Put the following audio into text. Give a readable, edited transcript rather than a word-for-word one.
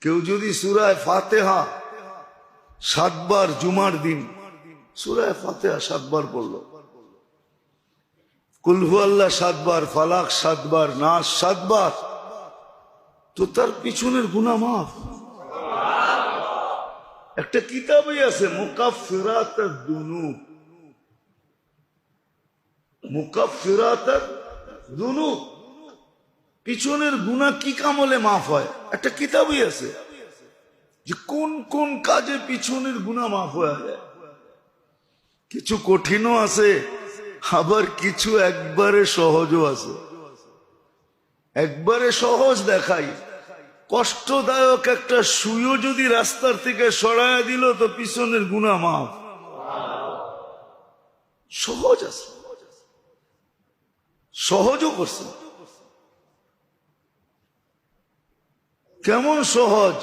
কেউ যদি সূরা ফাতিহা 7 বার জুমার দিন সূরা ফাতিহা 7 বার পড়লো, কুল হুয়াল্লাহ 7 বার, ফালাক 7 বার, নাস 7 বার, তো তার পিছনের গুনাহ মাফ। একটা কিতাবই আছে মুকাফফিরাতুদ দুনুব, মুকাফফিরাতুদ দুনুব, পিছনের গুনাহ কি কামলে মাফ হয়। একটা কিতাবই আছে যে কোন কোন কাজে পিছনের গুনাহ মাফ হয়ে যায়। কিছু কঠিনও আছে, আবার কিছু একবারে সহজও আছে। একবারে সহজ দেখাই, কষ্টদায়ক একটা সুইও যদি রাস্তার থেকে সরায়া দিল তো পিছনের গুনাহ মাফ। সহজ আছে, সহজও করছে। কেমন সহজ?